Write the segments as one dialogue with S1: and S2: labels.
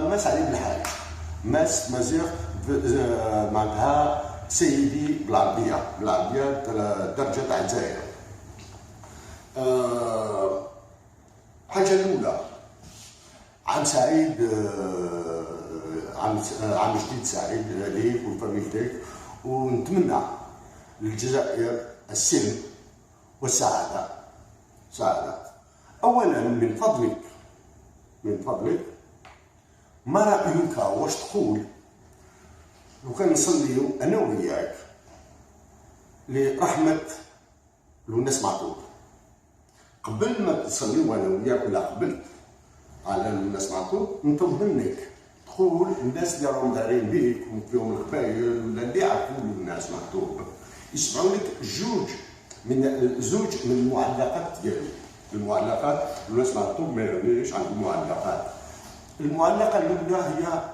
S1: ماس علي بالحاج، ماس مزيغ معناتها سيدي بالعربيه الدرجه تاع الجزائر. الحاجه الاولى عام سعيد، عام جديد سعيد ليك ولفاميلتك، ونتمنى للجزائر السلم والسعاده. اولا من فضلك ما رايك واش تقول لو كان نصليو انا وياك لرحمه لوناس معطوب، قبل ما تصليو انا وياك ولا قبلت على لوناس معطوب، نطلب منك تقول الناس اللي راهم دايرين بيك وفيهم القبايل ولا اللي يعرفوا لوناس معطوب يسمعوا لك زوج من المعلقات ديالي. المعلقات لوناس معطوب ما يغنيش عن المعلقات. المعلقه الاولى هي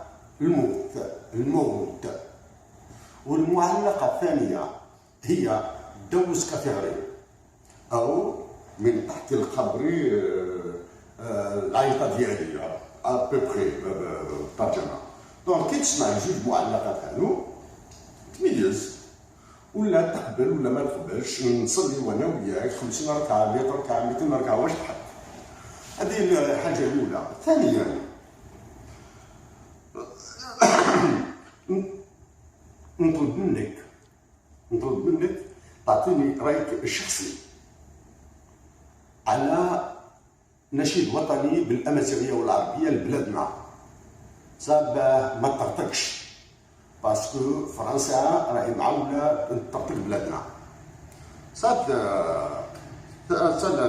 S1: الموت، والمعلقه الثانيه هي دوز كافيغري او من تحت القبر العيطه ديالي ابوبخي بالترجمه. دونك كي تسمع جوج معلقات هادو تميز ولا تقبل ولا ما تقبلش. نصلي وانا وياك 50 ركعه 100 ركعه 200 ركعه واش تحب. هذه الحاجه الاولى. ثانيا نطلب منك تعطيني رايك الشخصي على نشيد وطني بالامازيغيه والعربيه لبلادنا، صاب ما تطرطقش باسكو فرنسا راهي معاونه تطرطق بلادنا. صاب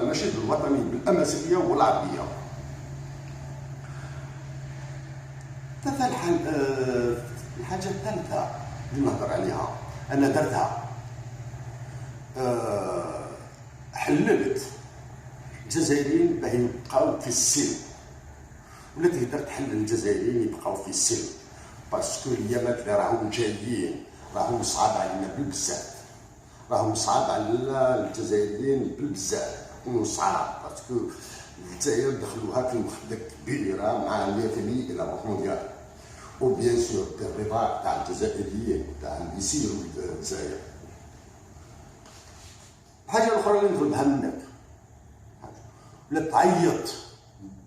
S1: النشيد الوطني بالامازيغيه والعربيه. الحاجه الثالثه اللي نهضر عليها انا درتها، حللت الجزائريين باه يبقاو في السلم، ولا تقدر تحلل الجزائريين يبقاو في السلم باسكو الايامات اللي راهم جايين راهم صعاب علينا بالبزاف، راهم صعاب على الجزائريين بالبزاف وصعاب باسكو الجزائر دخلوها في وحده كبيره مع اليافني الى روح مونديال، وبيان سور الرضا تاع الجزائريين تاع اللي يسيروا للجزائر. الحاجه الاخرى اللي نطلبها منك ولا تعيط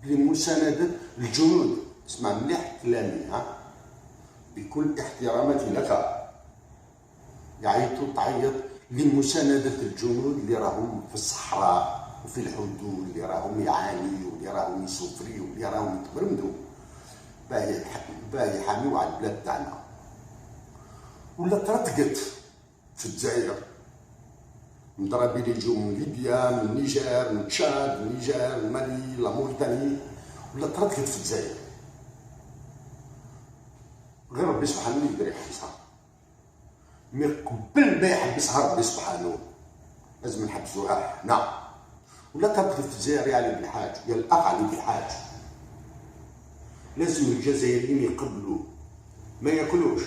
S1: لمساندة الجنود، اسمع مليح كلامي بكل احتراماتي لك، تعيط لمساندة الجنود اللي راهم في الصحراء وفي الحدود، اللي راهم يعانيوا واللي راهم يسوفريوا واللي راهم يتبرمدوا باه يحاميو على البلاد تاعنا. ولا ترتقت في الجزائر مضربين اللي يجوا من ليبيا من النيجر من تشاد من النيجر من مالي لا موريتاني، ولا ترتقت في الجزائر غير ربي سبحانه يقدر يحبسها. مي قبل ما يحبسها ربي سبحانه لازم نحبسوها حنا. ولا ترتقت في الجزائر يا علي بالحاج يا الاخ علي بالحاج، لازم الجزائريين يقبلوا ما ياكلوش،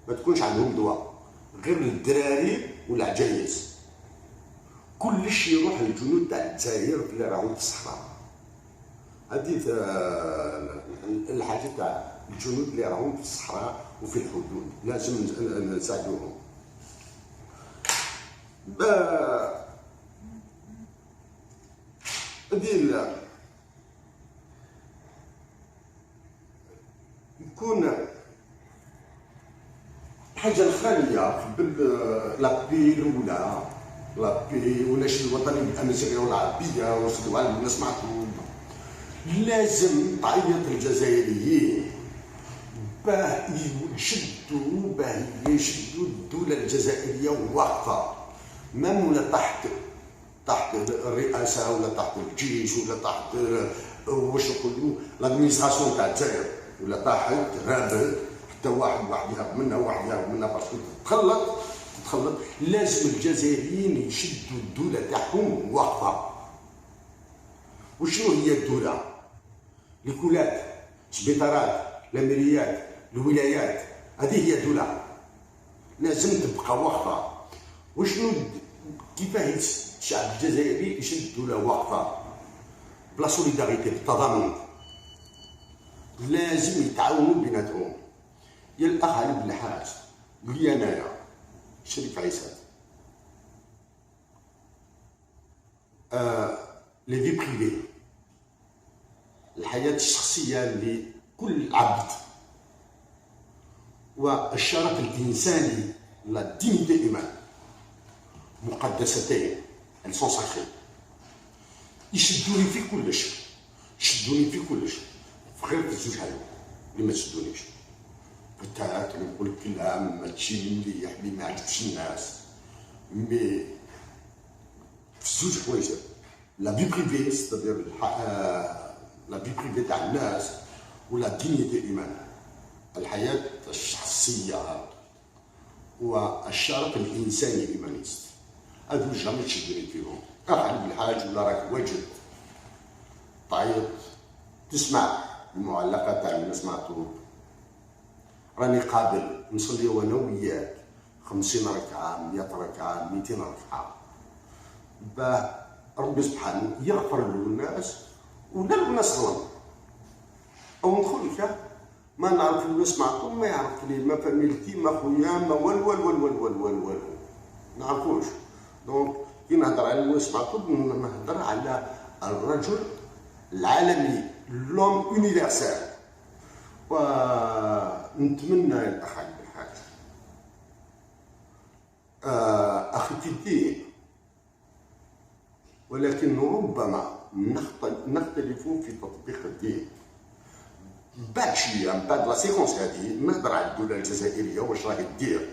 S1: ما تكونش عندهم دواء غير للدراري والعجايز، كلش يروح للجنود تاع الجزائر اللي راهم في الصحراء. هذه الحاجه تاع الجنود اللي راهم في الصحراء وفي الحدود لازم نساعدوهم. هذه يكون الحاجه الخاليه قبل لابي الاولى لابي ونشيد الوطني بالامازيغيه والعربيه وصلوا على الناس معكم، لازم تعيط الجزائريين باه يشدوا الدوله الجزائريه واقفه، مام ولا تحت الرئاسه ولا تحت الجيش ولا تحت واش نقولوا لادمينستراسيون تاع الجزائر ولا تحت رابط حتى واحد يهرب منا واحد يهرب منا باسكو تتخلط. لازم الجزائريين يشدوا الدوله تاعهم واقفه. وشنو هي الدوله؟ الكولات، السبيطارات، الاميريات، الولايات، هذه هي الدوله لازم تبقى واقفه. وشنو كيفاه الشعب الجزائري يشد الدوله واقفه؟ بلا سوليداريتي، بالتضامن. لازم يتعاونوا بيناتهم. يا الاخ علي بن الحاج لي انايا شريف عيسى لي في بريفي، الحياه الشخصيه لكل عبد والشرف الانساني لا دينيتي ايمان مقدستين elles sont sacrées. يشدوني في كلش، يشدوني في كلش غير في الزوج هذو اللي ما تشدونيش. بتاعت نقول كلام ماشي مليح اللي ما عجبش الناس، مي في الزوج حوايج لا في بريفي ستادير لا في بريفي تاع الناس ولا دينيتي ايمان، الحياه الشخصيه والشرف الانساني الايمانيست هذو جامي تشدني فيهم. علي بن الحاج ولا راك واجد طايط تسمع المعلقه تاع الناس معطوب، راني قادر نصلي وانا وياك 50 ركعه 100 ركعه 200 ركعه باه ربي سبحانه يغفر للناس ولا الناس غلط. او ندخل لك ما نعرف الناس معطوب، ما يعرفني ما فاميلتي ما خويا ما والو نعرفوش. دونك كي نهضر على الناس معطوب نهضر على الرجل العالمي لوم يونيفرسال. ونتمنى يا الاخ علي بن الحاج اخي في الدين، ولكن ربما نختلف في تطبيق الدين. بعد شويه من بعد لا سيكونس هذه نهضر على الدوله الجزائريه واش راهي دير،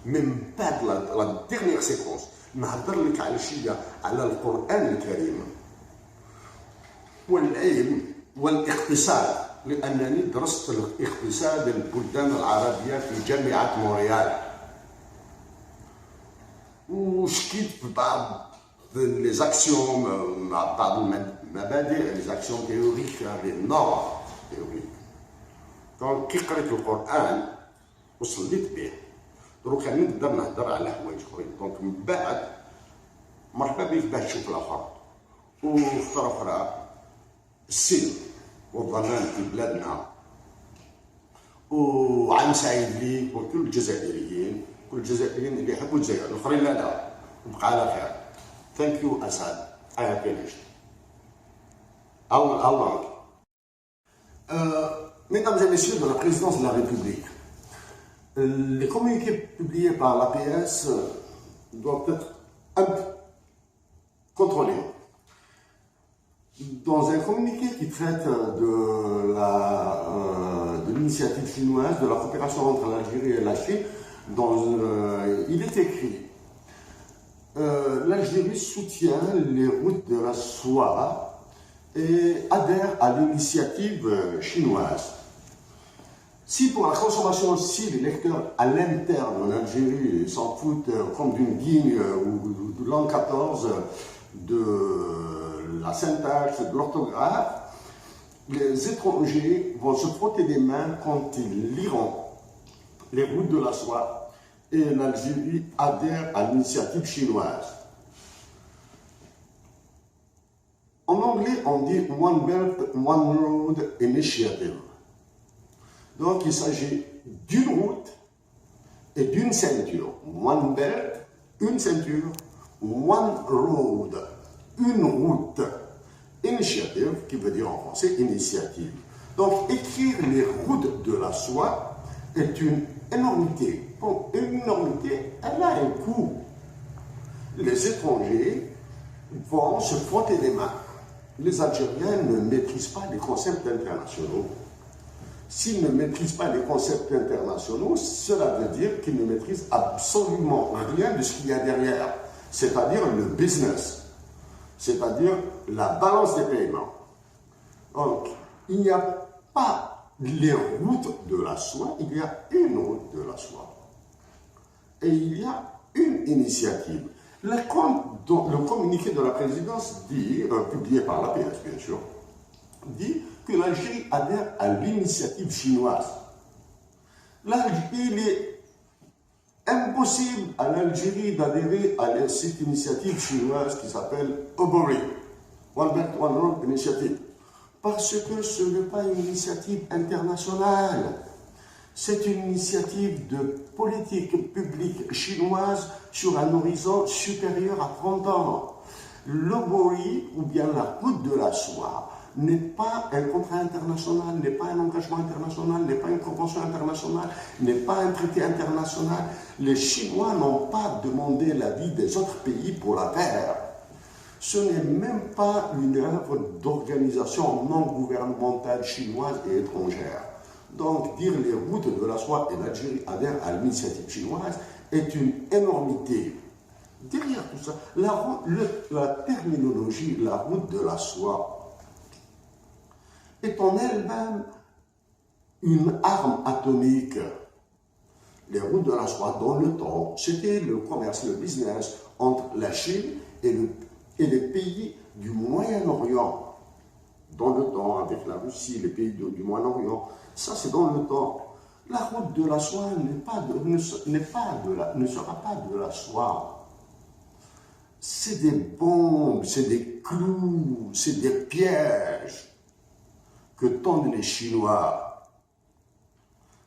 S1: من بعد لا ديرنيير سيكونس نهضر لك على شويه على القران الكريم والعلم والاقتصاد، لانني درست الاقتصاد البلدان العربيه في جامعه مونريال وشكيت في بعض لي زاكسيون مع بعض المبادئ لي زاكسيون تيوريك لي نورم تيوريك. دونك كي قريت القران وصليت به دروك نقدر نهضر على حوايج اخرين. دونك من بعد مرحبا بك باه تشوف الاخر. وفطره اخرى السلم والضمان في بلادنا، وعام سعيد ليك وكل الجزائريين، كل الجزائريين اللي يحبوا الجزائر، الاخرين لا وبقى على خير. ثانك يو اسعد. I have finished. How long? Mesdames et messieurs de la présidence de la République, les communiqués publiés par l'APS doivent être un peu contrôlés. Dans un communiqué qui traite de l'initiative chinoise, de la coopération entre l'Algérie et la Chine, il est écrit l'Algérie soutient les routes de la soie et adhère à l'initiative chinoise. Si pour la consommation aussi les lecteurs à l'interne en Algérie s'en foutent comme d'une guigne ou de l'an 14 de la syntaxe, de l'orthographe, les étrangers vont se frotter les mains quand ils liront les routes de la soie et l'Algérie adhère à l'initiative chinoise. En anglais, on dit One Belt, One Road Initiative. Donc, il s'agit d'une route et d'une ceinture. One Belt, une ceinture, One Road, une route. Initiative, qui veut dire en français initiative. Donc, écrire les routes de la soie est une énormité. Bon, une énormité, elle a un coût. Les étrangers vont se frotter les mains. Les Algériens ne maîtrisent pas les concepts internationaux. S'ils ne maîtrisent pas les concepts internationaux, cela veut dire qu'ils ne maîtrisent absolument rien de ce qu'il y a derrière, c'est-à-dire le business, c'est-à-dire la balance des paiements. Donc, il n'y a pas les routes de la soie, il y a une route de la soie. Et il y a une initiative. Le communiqué de la présidence dit, publié par l'APS bien sûr, dit que l'Algérie adhère à l'initiative chinoise. Il est impossible à l'Algérie d'adhérer à cette initiative chinoise qui s'appelle OBORI, One Belt, One Road Initiative. Parce que ce n'est pas une initiative internationale. C'est une initiative de politique publique chinoise sur un horizon supérieur à 30 ans. Le BOI, ou bien la route de la soie, n'est pas un contrat international, n'est pas un engagement international, n'est pas une convention internationale, n'est pas un traité international. Les Chinois n'ont pas demandé l'avis des autres pays pour la faire. Ce n'est même pas une œuvre d'organisation non gouvernementale chinoise et étrangère. Donc, dire les routes de la soie et l'Algérie adhèrent à l'initiative chinoise est une énormité. Derrière tout ça, la terminologie, la route de la soie, est en elle-même une arme atomique. Les routes de la soie, dans le temps, c'était le commerce, le business entre la Chine et les pays du Moyen-Orient. Dans le temps, avec la Russie, les pays du Moyen-Orient, ça c'est dans le temps. La route de la soie ne sera pas de la soie. C'est des bombes, c'est des clous, c'est des pièges que tendent les Chinois.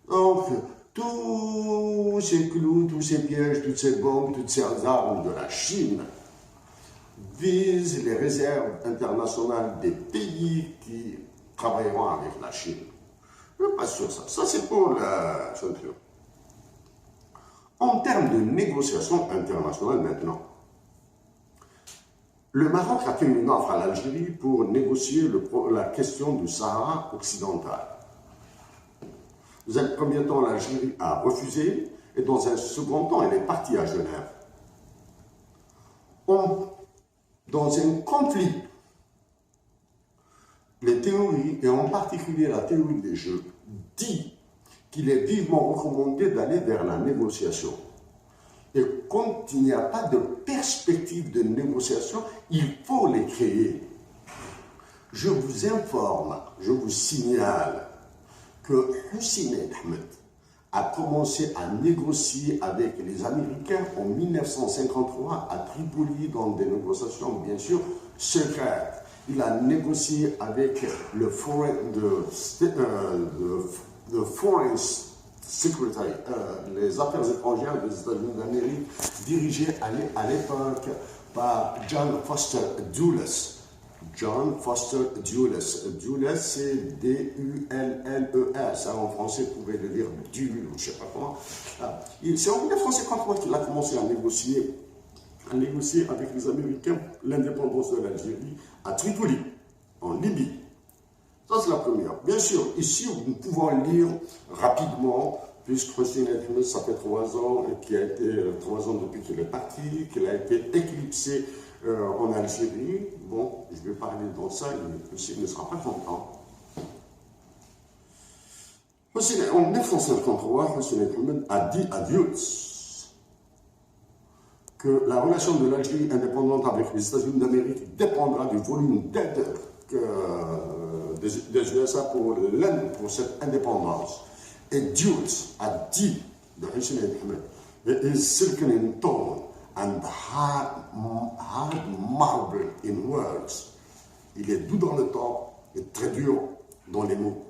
S1: Donc, tous ces clous, tous ces pièges, toutes ces bombes, toutes ces armes de la Chine visent les réserves internationales des pays qui travailleront avec la Chine. Je ne suis pas sûr de ça. Ça, c'est pour la ceinture. En termes de négociations internationales maintenant, le Maroc a fait une offre à l'Algérie pour négocier la question du Sahara occidental. Dans un premier temps, l'Algérie a refusé, et dans un second temps, elle est partie à Genève. Dans un conflit, les théories, et en particulier la théorie des jeux, dit qu'il est vivement recommandé d'aller vers la négociation. Et quand il n'y a pas de perspective de négociation, il faut les créer. Je vous informe, je vous signale que Hussein Ahmed a commencé à négocier avec les Américains en 1953 à Tripoli dans des négociations bien sûr secrètes. Il a négocié avec le Foreign Secretary, les affaires étrangères des États-Unis d'Amérique, dirigé à l'époque par John Foster Dulles. John Foster Dulles. Dulles, c'est D-U-L-L-E-S. En français, vous pouvez le dire Dulles, je ne sais pas comment. C'est en 1953 qu'il a commencé à négocier avec les Américains l'indépendance de l'Algérie à Tripoli, en Libye. Ça, c'est la première. Bien sûr, ici, nous pouvons lire rapidement, puisque Hussein Ahmed, ça fait 3 ans, qui a été 3 ans depuis qu'il est parti, qu'il a été éclipsé en Algérie. Bon, je vais parler dans ça, il ne sera pas content. En 1953, Hussein Ahmed a dit à Dulles que la relation de l'Algérie indépendante avec les États-Unis d'Amérique dépendra du volume d'aide des USA pour cette indépendance. Et Dulles a dit de Hussein Ahmed, "It is silken in tone and hard marble in words." Il est doux dans le temps et très dur dans les mots.